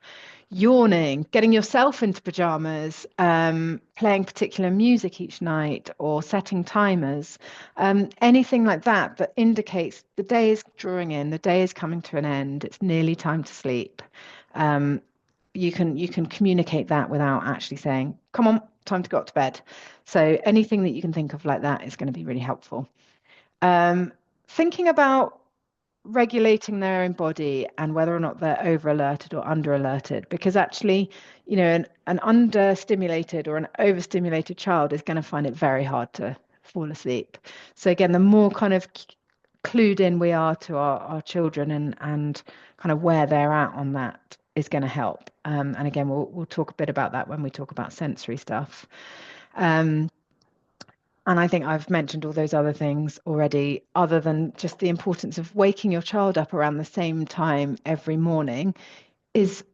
yawning, getting yourself into pajamas, playing particular music each night, or setting timers, anything like that that indicates the day is drawing in, the day is coming to an end, it's nearly time to sleep. You can communicate that without actually saying, come on, time to go up to bed. So anything that you can think of like that is going to be really helpful. Thinking about regulating their own body and whether or not they're over alerted or under alerted, because actually, an understimulated or an overstimulated child is going to find it very hard to fall asleep. So again, the more kind of clued in we are to our children and kind of where they're at on that is going to help. And again, we'll talk a bit about that when we talk about sensory stuff. And I think I've mentioned all those other things already, other than just the importance of waking your child up around the same time every morning is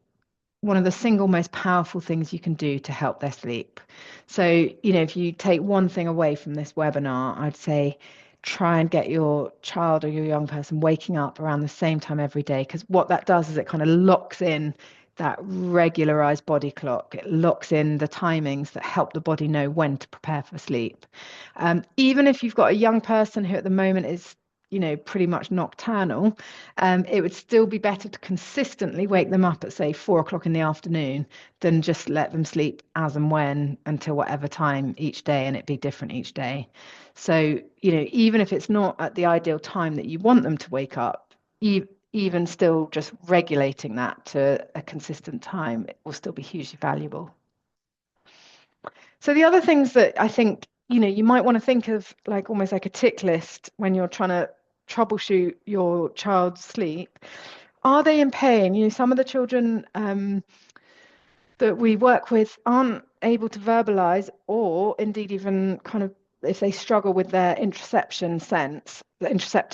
one of the single most powerful things you can do to help their sleep. So, if you take one thing away from this webinar, I'd say try and get your child or your young person waking up around the same time every day, because what that does is it kind of locks in that regularized body clock. It locks in the timings that help the body know when to prepare for sleep. Even if you've got a young person who at the moment is pretty much nocturnal, it would still be better to consistently wake them up at, say, 4 o'clock in the afternoon than just let them sleep as and when until whatever time each day, and it be different each day. So, even if it's not at the ideal time that you want them to wake up, even still just regulating that to a consistent time, it will still be hugely valuable. So the other things that I think, you might want to think of like almost like a tick list when you're trying to troubleshoot your child's sleep. Are they in pain? Some of the children that we work with aren't able to verbalize, or indeed even kind of if they struggle with their interoceptive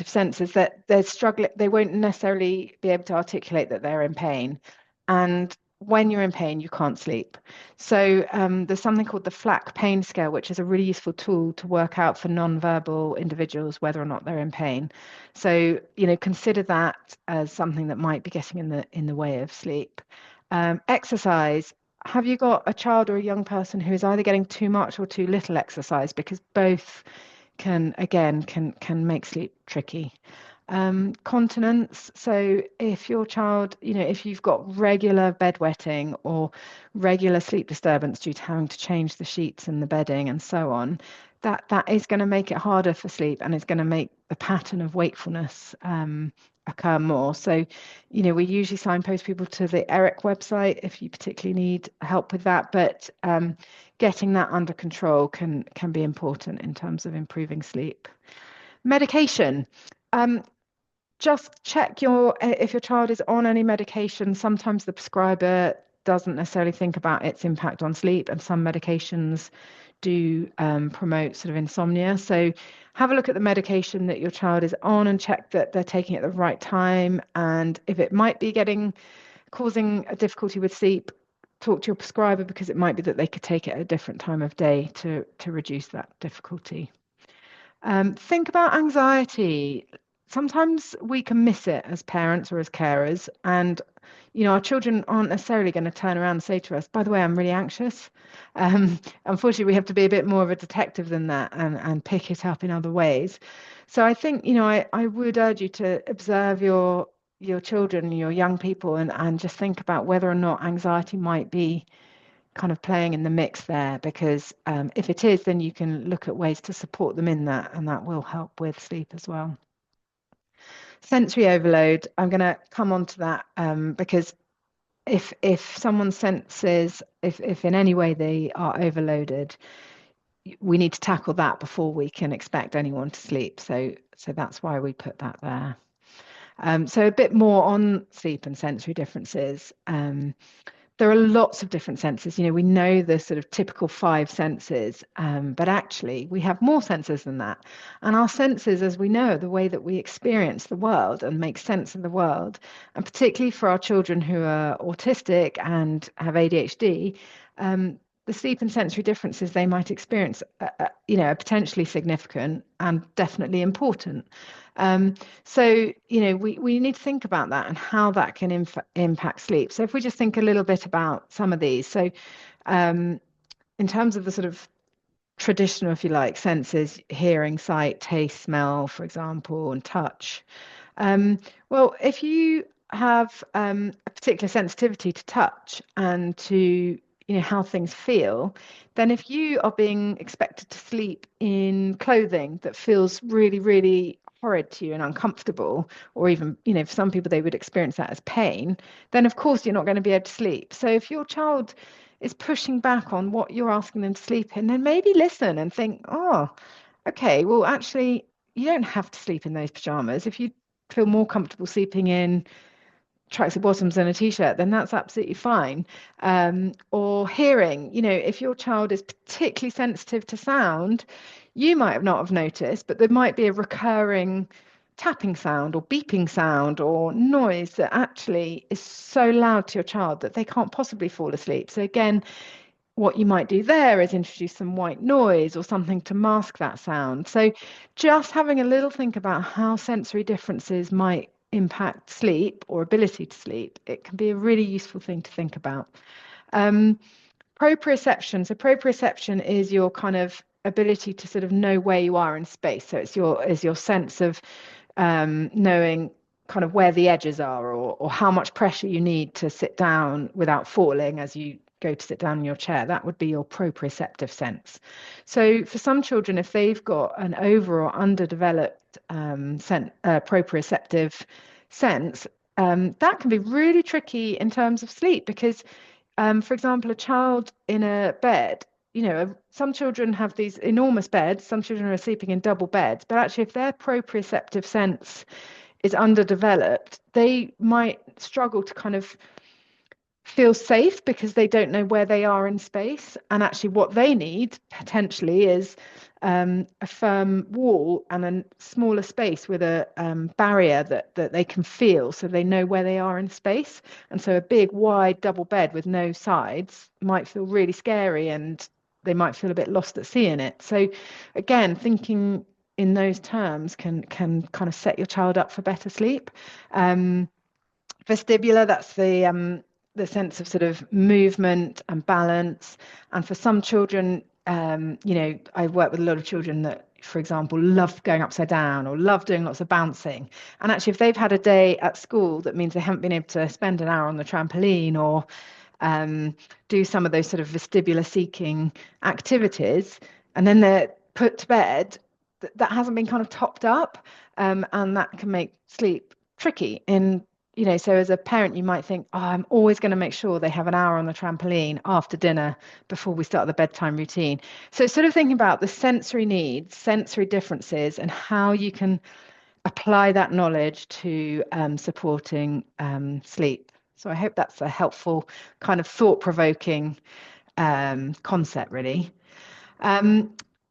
senses, that they're struggling, they won't necessarily be able to articulate that they're in pain. And when you're in pain, you can't sleep. So there's something called the FLAC pain scale, which is a really useful tool to work out for non-verbal individuals whether or not they're in pain. So consider that as something that might be getting in the way of sleep. Exercise. Have you got a child or a young person who is either getting too much or too little exercise? Because both can make sleep tricky. Continence. So if your child, if you've got regular bedwetting or regular sleep disturbance due to having to change the sheets and the bedding and so on, that is going to make it harder for sleep, and it's going to make the pattern of wakefulness occur more. So, we usually signpost people to the ERIC website if you particularly need help with that. But getting that under control can be important in terms of improving sleep. Medication. Just check if your child is on any medication. Sometimes the prescriber doesn't necessarily think about its impact on sleep, and some medications do promote sort of insomnia. So have a look at the medication that your child is on and check that they're taking it at the right time. And if it might be causing a difficulty with sleep, talk to your prescriber, because it might be that they could take it at a different time of day to reduce that difficulty. Think about anxiety. Sometimes we can miss it as parents or as carers, and our children aren't necessarily going to turn around and say to us, by the way, I'm really anxious. Unfortunately, we have to be a bit more of a detective than that and pick it up in other ways. So I think, I would urge you to observe your children, your young people, and just think about whether or not anxiety might be kind of playing in the mix there, because if it is, then you can look at ways to support them in that, and that will help with sleep as well. Sensory overload, I'm going to come on to that because if someone's senses, if in any way they are overloaded, we need to tackle that before we can expect anyone to sleep. So that's why we put that there. So a bit more on sleep and sensory differences. There are lots of different senses. We know the sort of typical 5 senses, but actually we have more senses than that. And our senses, as we know, are the way that we experience the world and make sense of the world. And particularly for our children who are autistic and have ADHD, the sleep and sensory differences they might experience, are potentially significant and definitely important. So, we need to think about that and how that can impact sleep. So if we just think a little bit about some of these. So in terms of the sort of traditional, if you like, senses, hearing, sight, taste, smell, for example, and touch. Well, if you have a particular sensitivity to touch and to how things feel, then if you are being expected to sleep in clothing that feels really, really horrid to you and uncomfortable, or even, for some people they would experience that as pain, then of course you're not going to be able to sleep. So if your child is pushing back on what you're asking them to sleep in, then maybe listen and think, oh, okay, well, actually, you don't have to sleep in those pajamas. If you feel more comfortable sleeping in tracksuit bottoms and a t-shirt, then that's absolutely fine. Or hearing, if your child is particularly sensitive to sound, you might not have noticed, but there might be a recurring tapping sound or beeping sound or noise that actually is so loud to your child that they can't possibly fall asleep. So again, what you might do there is introduce some white noise or something to mask that sound. So just having a little think about how sensory differences might impact sleep or ability to sleep, it can be a really useful thing to think about. Proprioception. So proprioception is your kind of ability to sort of know where you are in space. So it's your sense of knowing kind of where the edges are, or how much pressure you need to sit down without falling as you go to sit down in your chair. That would be your proprioceptive sense. So for some children, if they've got an over or underdeveloped proprioceptive sense, that can be really tricky in terms of sleep, because for example, a child in a bed, some children have these enormous beds, some children are sleeping in double beds, but actually if their proprioceptive sense is underdeveloped, they might struggle to kind of feel safe because they don't know where they are in space. And actually what they need potentially is a firm wall and a smaller space with a barrier that they can feel, so they know where they are in space. And so a big wide double bed with no sides might feel really scary, and they might feel a bit lost at sea in it. So again, thinking in those terms can kind of set your child up for better sleep. Vestibular, that's the sense of sort of movement and balance. And for some children, I work with a lot of children that, for example, love going upside down or love doing lots of bouncing. And actually, if they've had a day at school that means they haven't been able to spend an hour on the trampoline or do some of those sort of vestibular seeking activities, and then they're put to bed, that hasn't been kind of topped up, and that can make sleep tricky in, so as a parent, you might think, oh, I'm always going to make sure they have an hour on the trampoline after dinner before we start the bedtime routine. So sort of thinking about the sensory needs, sensory differences, and how you can apply that knowledge to supporting sleep. So I hope that's a helpful kind of thought-provoking concept, really.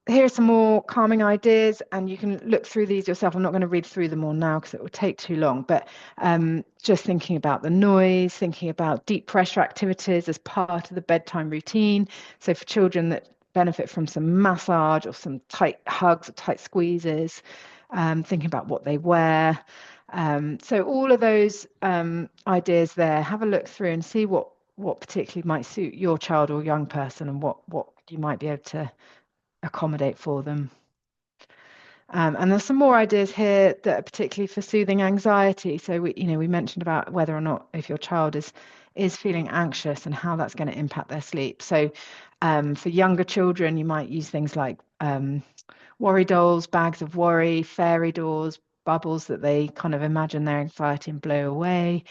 Here are some more calming ideas, and you can look through these yourself. I'm not going to read through them all now because it will take too long, but just thinking about the noise, thinking about deep pressure activities as part of the bedtime routine. So for children that benefit from some massage or some tight hugs or tight squeezes, thinking about what they wear. So all of those ideas there, have a look through and see what particularly might suit your child or young person, and what you might be able to accommodate for them. And there's some more ideas here that are particularly for soothing anxiety. So we mentioned about whether or not, if your child is feeling anxious, and how that's going to impact their sleep. So for younger children, you might use things like worry dolls, bags of worry, fairy doors, bubbles that they kind of imagine their anxiety and blow away.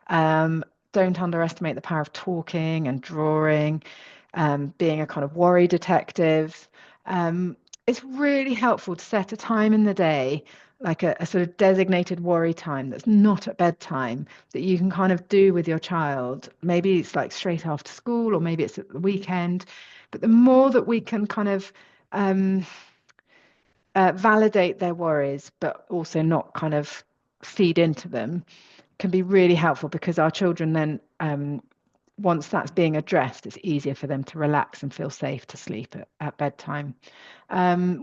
Don't underestimate the power of talking and drawing, being a kind of worry detective. It's really helpful to set a time in the day, like a sort of designated worry time that's not at bedtime, that you can kind of do with your child. Maybe it's like straight after school, or maybe it's at the weekend. But the more that we can kind of validate their worries, but also not kind of feed into them, can be really helpful, because our children then, once that's being addressed, it's easier for them to relax and feel safe to sleep at bedtime.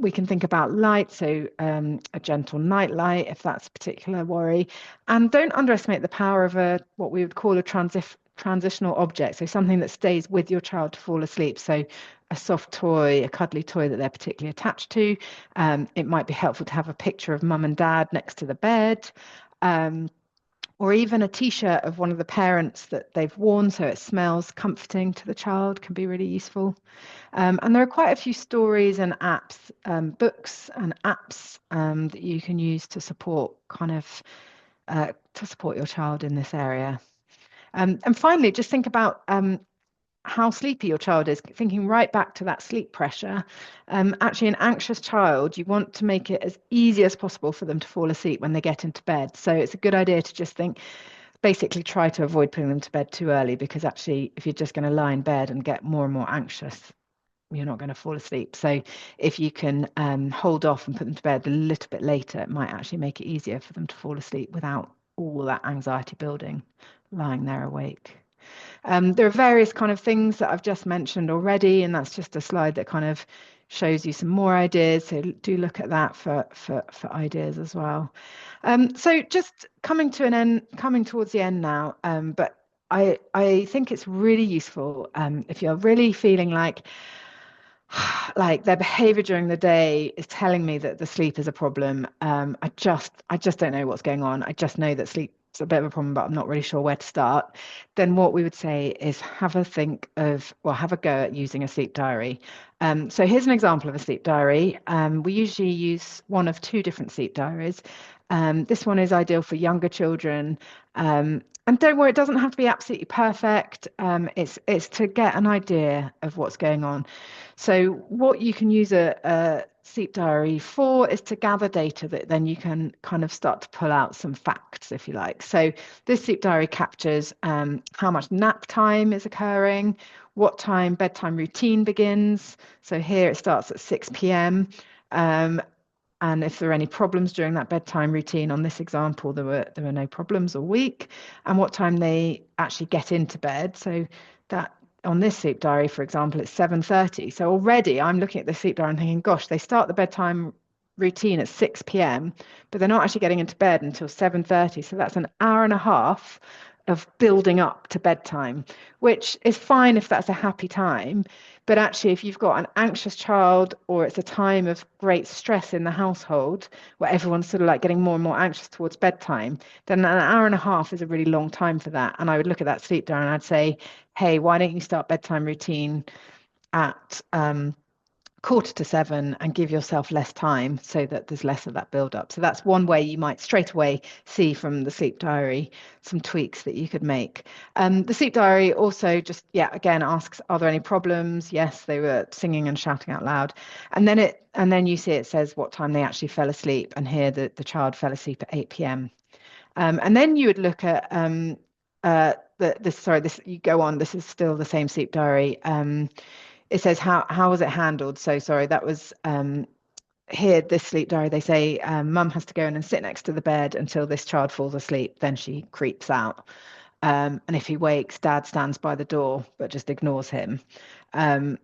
We can think about light, so a gentle night light if that's a particular worry. And don't underestimate the power of what we would call a transitional object, so something that stays with your child to fall asleep. So a soft toy, a cuddly toy that they're particularly attached to. It might be helpful to have a picture of mum and dad next to the bed. Or even a t-shirt of one of the parents that they've worn, so it smells comforting to the child, can be really useful. And there are quite a few stories and apps, books and apps that you can use to support your child in this area. And finally, just think about how sleepy your child is, thinking right back to that sleep pressure. Actually, an anxious child, you want to make it as easy as possible for them to fall asleep when they get into bed. So it's a good idea to just basically try to avoid putting them to bed too early, because actually, if you're just going to lie in bed and get more and more anxious, you're not going to fall asleep. So if you can hold off and put them to bed a little bit later, it might actually make it easier for them to fall asleep without all that anxiety building, lying there awake. There are various kind of things that I've just mentioned already, and that's just a slide that kind of shows you some more ideas. So do look at that for ideas as well. So just coming towards the end now, but I think it's really useful if you're really feeling like their behavior during the day is telling me that the sleep is a problem. I just don't know what's going on. I just know that sleep's a bit of a problem, but I'm not really sure where to start. Then what we would say is have a go at using a sleep diary. So here's an example of a sleep diary. We usually use one of two different sleep diaries. This one is ideal for younger children. And don't worry, it doesn't have to be absolutely perfect. It's to get an idea of what's going on. So what you can use a sleep diary for is to gather data that then you can kind of start to pull out some facts, if you like. So this sleep diary captures how much nap time is occurring, what time bedtime routine begins. So here it starts at 6 p.m. And if there are any problems during that bedtime routine, on this example, there were no problems all week, and what time they actually get into bed. So that on this sleep diary, for example, it's 7:30. So already I'm looking at the sleep diary and thinking, gosh, they start the bedtime routine at 6 p.m., but they're not actually getting into bed until 7:30. So that's an hour and a half of building up to bedtime, which is fine if that's a happy time. But actually, if you've got an anxious child, or it's a time of great stress in the household where everyone's sort of like getting more and more anxious towards bedtime, then an hour and a half is a really long time for that. And I would look at that sleep diary and I'd say, hey, why don't you start bedtime routine at 6:45 and give yourself less time so that there's less of that build up. So that's one way you might straight away see from the sleep diary some tweaks that you could make. The sleep diary also just, again asks, are there any problems? Yes, they were singing and shouting out loud. And then you see it says what time they actually fell asleep. And here the child fell asleep at 8 p.m. And then you would look at this, you go on, this is still the same sleep diary. It says how was it handled? So sorry, that was here, this sleep diary, they say mum has to go in and sit next to the bed until this child falls asleep, then she creeps out. And if he wakes, dad stands by the door but just ignores him. And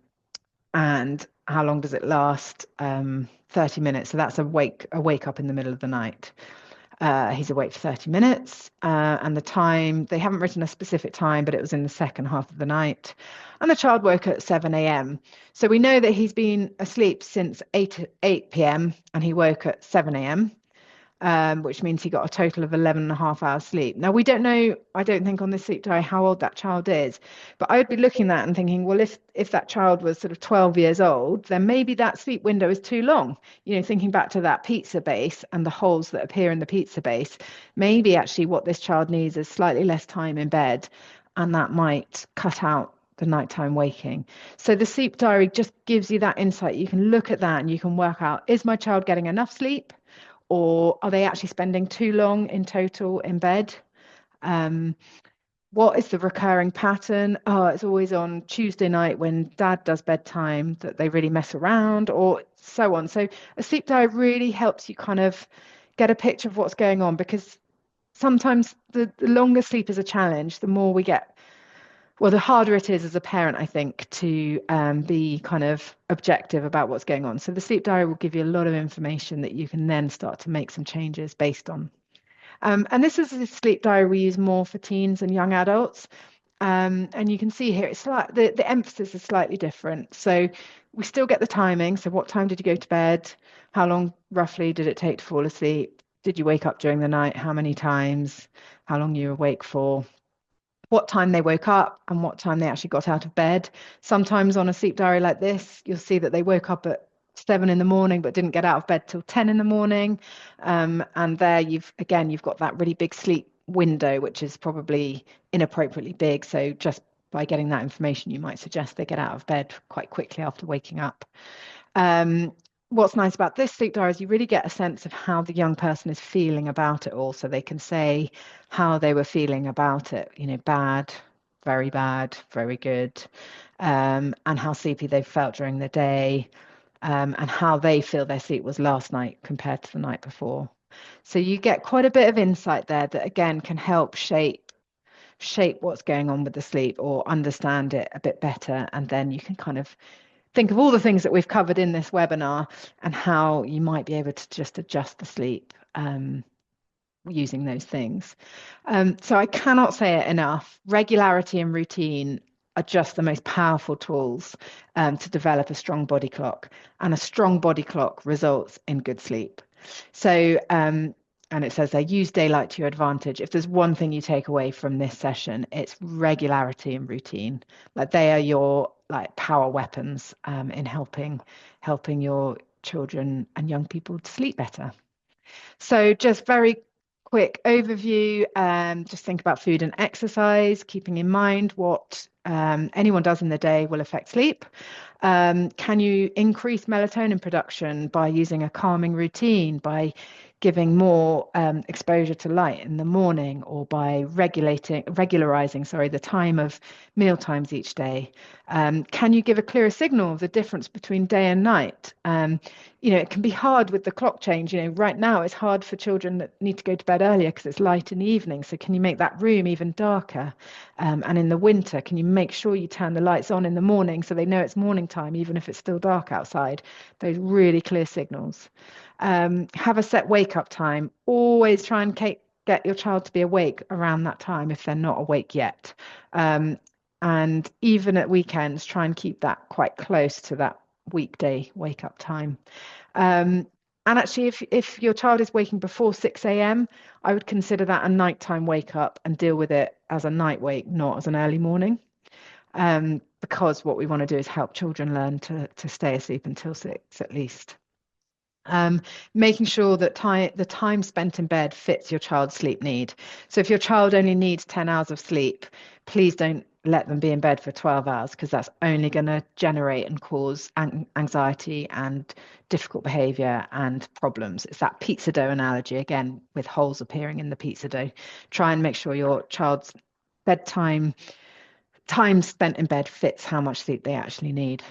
how long does it last? 30 minutes. So that's a wake up in the middle of the night. He's awake for 30 minutes, and the time, they haven't written a specific time, but it was in the second half of the night. And the child woke at 7 a.m. So we know that he's been asleep since 8 p.m. and he woke at 7 a.m., which means he got a total of 11 and a half hours sleep. Now, we don't know, I don't think on this sleep diary, how old that child is, but I would be looking at that and thinking, well, if that child was sort of 12 years old, then maybe that sleep window is too long. Thinking back to that pizza base and the holes that appear in the pizza base, maybe actually what this child needs is slightly less time in bed, and that might cut out the nighttime waking. So the sleep diary just gives you that insight. You can look at that and you can work out, is my child getting enough sleep? Or are they actually spending too long in total in bed? What is the recurring pattern? Oh, it's always on Tuesday night when dad does bedtime that they really mess around, or so on. So a sleep diary really helps you kind of get a picture of what's going on, because sometimes the longer sleep is a challenge, the more we get, well, the harder it is as a parent, I think, to be kind of objective about what's going on. So the sleep diary will give you a lot of information that you can then start to make some changes based on. And this is a sleep diary we use more for teens and young adults. And you can see here, it's like the emphasis is slightly different. So we still get the timing. So what time did you go to bed? How long roughly did it take to fall asleep? Did you wake up during the night? How many times? How long you were awake for? What time they woke up and what time they actually got out of bed. Sometimes on a sleep diary like this, you'll see that they woke up at 7 in the morning but didn't get out of bed till 10 in the morning. And there you've got that really big sleep window, which is probably inappropriately big. So just by getting that information, you might suggest they get out of bed quite quickly after waking up. What's nice about this sleep diary is you really get a sense of how the young person is feeling about it all. So they can say how they were feeling about it, bad, very good, and how sleepy they felt during the day, and how they feel their sleep was last night compared to the night before. So you get quite a bit of insight there that, again, can help shape what's going on with the sleep or understand it a bit better. And then you can kind of think of all the things that we've covered in this webinar and how you might be able to just adjust the sleep using those things. So I cannot say it enough. Regularity and routine are just the most powerful tools to develop a strong body clock, and a strong body clock results in good sleep. So, and it says there, use daylight to your advantage. If there's one thing you take away from this session, it's regularity and routine. Like, they are your power weapons in helping your children and young people to sleep better. So just very quick overview, just think about food and exercise, keeping in mind what anyone does in the day will affect sleep. Can you increase melatonin production by using a calming routine, by giving more exposure to light in the morning, or by regularizing the time of meal times each day? Can you give a clearer signal of the difference between day and night? It can be hard with the clock change. Right now it's hard for children that need to go to bed earlier because it's light in the evening. So can you make that room even darker? And in the winter, can you make sure you turn the lights on in the morning so they know it's morning time, even if it's still dark outside? Those really clear signals. Have a set wake up time. Always try and get your child to be awake around that time if they're not awake yet. And even at weekends, try and keep that quite close to that weekday wake up time. And actually, if your child is waking before 6 a.m., I would consider that a nighttime wake up and deal with it as a night wake, not as an early morning. because what we want to do is help children learn to stay asleep until 6 at least. Making sure that the time spent in bed fits your child's sleep need. So if your child only needs 10 hours of sleep, please don't let them be in bed for 12 hours, because that's only going to generate and cause anxiety and difficult behavior and problems. It's that pizza dough analogy again, with holes appearing in the pizza dough. Try and make sure your child's bedtime time spent in bed fits how much sleep they actually need.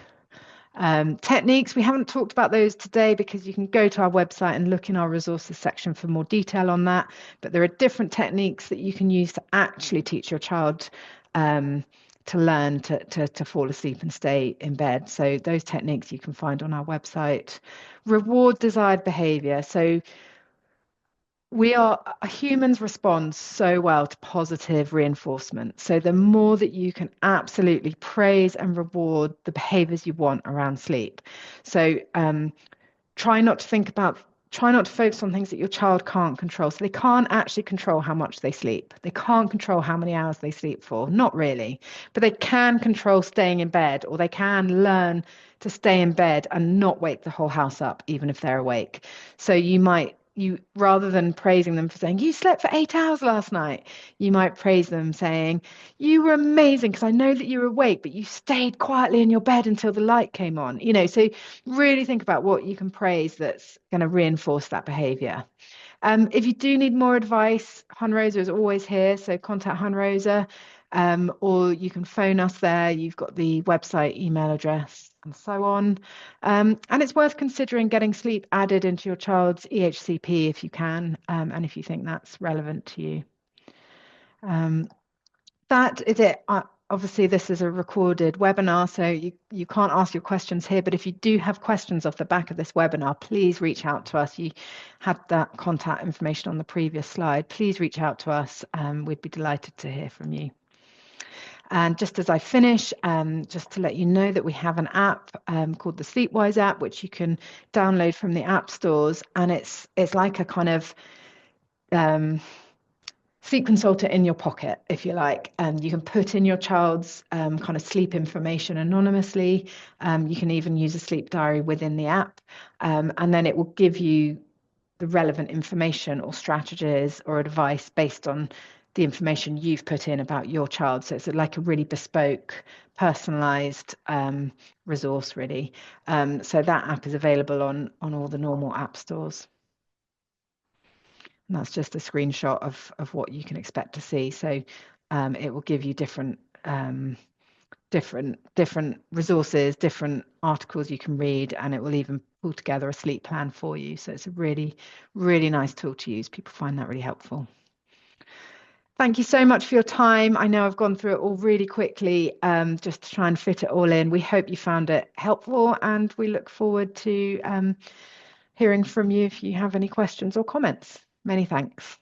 Techniques, we haven't talked about those today because you can go to our website and look in our resources section for more detail on that. But there are different techniques that you can use to actually teach your child to learn to fall asleep and stay in bed. So those techniques you can find on our website. Reward desired behavior. So humans respond so well to positive reinforcement. So the more that you can absolutely praise and reward the behaviors you want around sleep. So try not to focus on things that your child can't control. So they can't actually control how much they sleep. They can't control how many hours they sleep for, not really. But they can control staying in bed, or they can learn to stay in bed and not wake the whole house up, even if they're awake. So you rather than praising them for saying you slept for 8 hours last night, you might praise them saying you were amazing because I know that you were awake, but you stayed quietly in your bed until the light came on. So really think about what you can praise that's going to reinforce that behavior. If you do need more advice, Hunrosa is always here, so contact Hunrosa, or you can phone us there. You've got the website, email address, and so on. And it's worth considering getting sleep added into your child's EHCP if you can, and if you think that's relevant to you. That is it. Obviously, this is a recorded webinar, so you can't ask your questions here, but if you do have questions off the back of this webinar, please reach out to us. You had that contact information on the previous slide. Please reach out to us. We'd be delighted to hear from you. And just as I finish, just to let you know that we have an app called the Sleepwise app, which you can download from the app stores. And it's like a kind of sleep consultant in your pocket, if you like. You can put in your child's kind of sleep information anonymously. You can even use a sleep diary within the app. And then it will give you the relevant information or strategies or advice based on the information you've put in about your child. So it's like a really bespoke, personalized resource, really. So that app is available on all the normal app stores. And that's just a screenshot of what you can expect to see. So it will give you different resources, different articles you can read, and it will even pull together a sleep plan for you. So it's a really, really nice tool to use. People find that really helpful. Thank you so much for your time. I know I've gone through it all really quickly, just to try and fit it all in. We hope you found it helpful, and we look forward to hearing from you if you have any questions or comments. Many thanks.